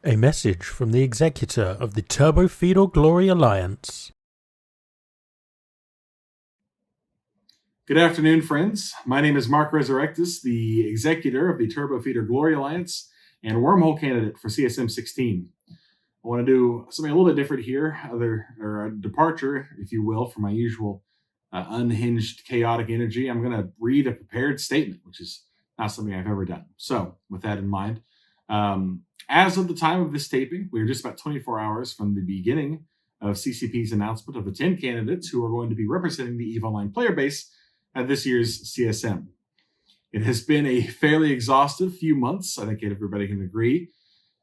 A message from the executor of the Turbo Feudal Glory Alliance. Good afternoon, friends. My name is Mark Resurrectus, the executor of the Turbo Feudal Glory Alliance and wormhole candidate for CSM 16. I want to do something a little bit different here, a departure, if you will, from my usual unhinged, chaotic energy. I'm going to read a prepared statement, which is not something I've ever done. So, with that in mind, as of the time of this taping, we are just about 24 hours from the beginning of CCP's announcement of the 10 candidates who are going to be representing the EVE Online player base at this year's CSM. It has been a fairly exhaustive few months, I think everybody can agree.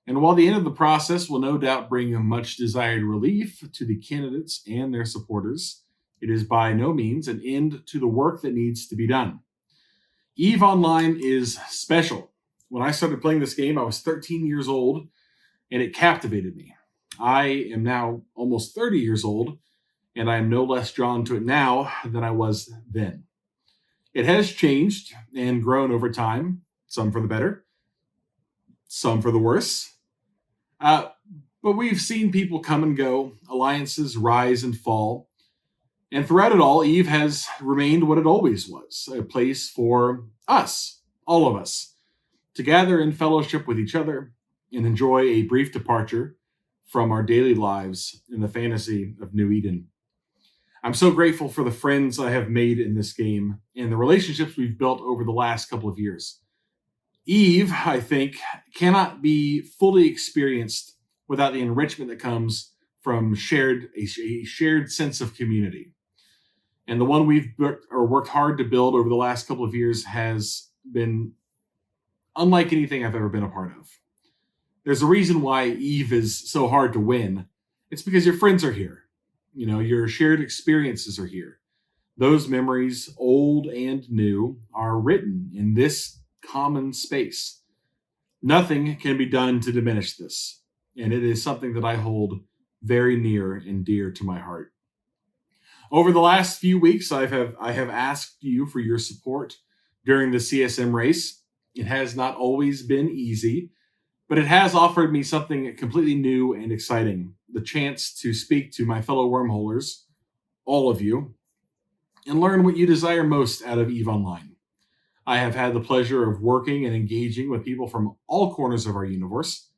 And while the end of the process will no doubt bring a much desired relief to the candidates and their supporters, it is by no means an end to the work that needs to be done. EVE Online is special. When I started playing this game, I was 13 years old, and it captivated me. I am now almost 30 years old, and I am no less drawn to it now than I was then. It has changed and grown over time, some for the better, some for the worse. But we've seen people come and go, alliances rise and fall, and throughout it all, EVE has remained what it always was, a place for us, all of us, to gather in fellowship with each other and enjoy a brief departure from our daily lives in the fantasy of New Eden. I'm so grateful for the friends I have made in this game and the relationships we've built over the last couple of years. EVE, I think, cannot be fully experienced without the enrichment that comes from a shared sense of community. And the one we've worked hard to build over the last couple of years has been unlike anything I've ever been a part of. There's a reason why EVE is so hard to win. It's because your friends are here. You know, your shared experiences are here. Those memories, old and new, are written in this common space. Nothing can be done to diminish this, and it is something that I hold very near and dear to my heart. Over the last few weeks, I have asked you for your support during the CSM race. It has not always been easy, but it has offered me something completely new and exciting, the chance to speak to my fellow wormholers, all of you, and learn what you desire most out of EVE Online. I have had the pleasure of working and engaging with people from all corners of our universe,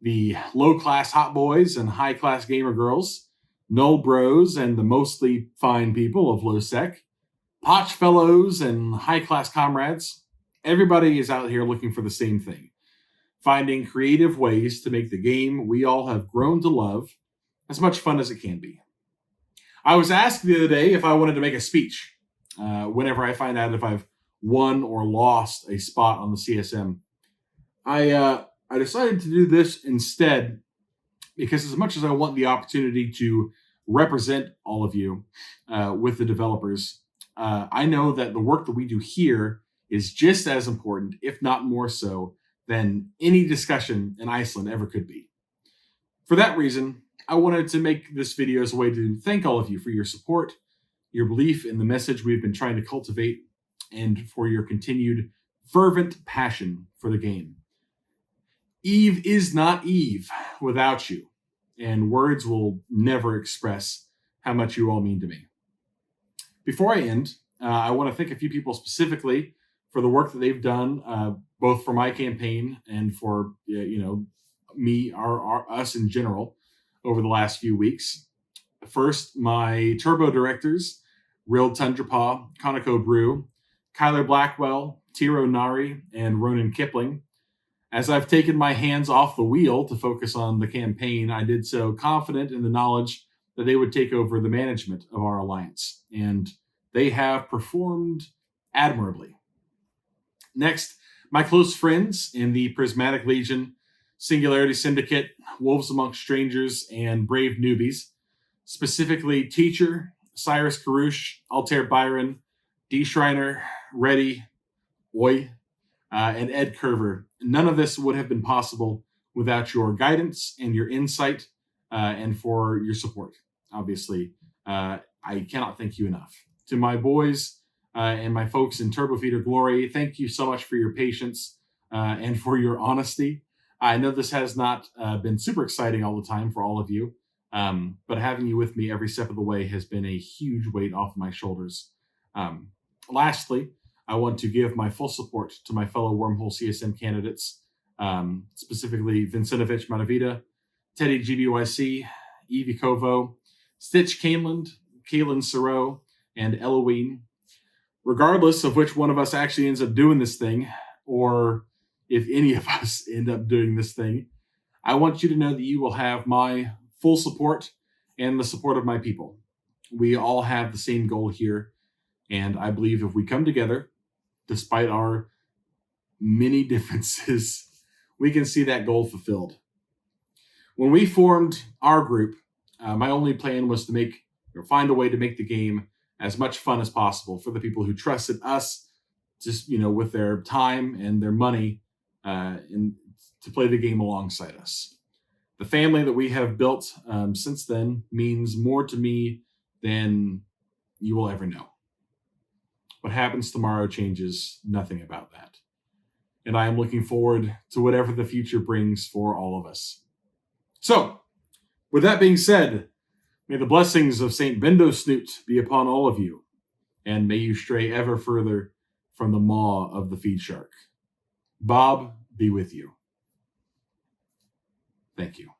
the low-class hot boys and high-class gamer girls, null bros and the mostly fine people of low-sec, Potch fellows and high-class comrades. Everybody is out here looking for the same thing, finding creative ways to make the game we all have grown to love as much fun as it can be. I was asked the other day if I wanted to make a speech whenever I find out if I've won or lost a spot on the CSM. I decided to do this instead because as much as I want the opportunity to represent all of you with the developers, I know that the work that we do here is just as important, if not more so, than any discussion in Iceland ever could be. For that reason, I wanted to make this video as a way to thank all of you for your support, your belief in the message we've been trying to cultivate, and for your continued fervent passion for the game. EVE is not EVE without you, and words will never express how much you all mean to me. Before I end, I want to thank a few people specifically for the work that they've done, both for my campaign and for me, us in general, over the last few weeks. First, my Turbo directors, Real Tundrapaw, Conoco Brew, Kyler Blackwell, Tiro Nari, and Ronan Kipling. As I've taken my hands off the wheel to focus on the campaign, I did so confident in the knowledge that they would take over the management of our alliance, and they have performed admirably. Next, my close friends in the Prismatic Legion, Singularity Syndicate, Wolves Amongst Strangers, and Brave Newbies, specifically Teacher, Cyrus Karush, Altair Byron, D. Shriner, Reddy, Oi, and Ed Curver. None of this would have been possible without your guidance and your insight and for your support. Obviously, I cannot thank you enough. To my boys and my folks in Turbo Feudal Glory, thank you so much for your patience and for your honesty. I know this has not been super exciting all the time for all of you, but having you with me every step of the way has been a huge weight off my shoulders. Lastly, I want to give my full support to my fellow Wormhole CSM candidates, specifically Vincentovich Manavita, Teddy GBYC, Evie Kovo, Stitch Kaneland, Kaylin Siro, and Eloise. Regardless of which one of us actually ends up doing this thing, or if any of us end up doing this thing, I want you to know that you will have my full support and the support of my people. We all have the same goal here, and I believe if we come together, despite our many differences, we can see that goal fulfilled. When we formed our group, my only plan was to find a way to make the game as much fun as possible for the people who trusted us, just with their time and their money, to play the game alongside us. The family that we have built since then means more to me than you will ever know. What happens tomorrow changes nothing about that. And I am looking forward to whatever the future brings for all of us. So, with that being said, may the blessings of St. Bendo Snoot be upon all of you, and may you stray ever further from the maw of the feed shark. Bob be with you. Thank you.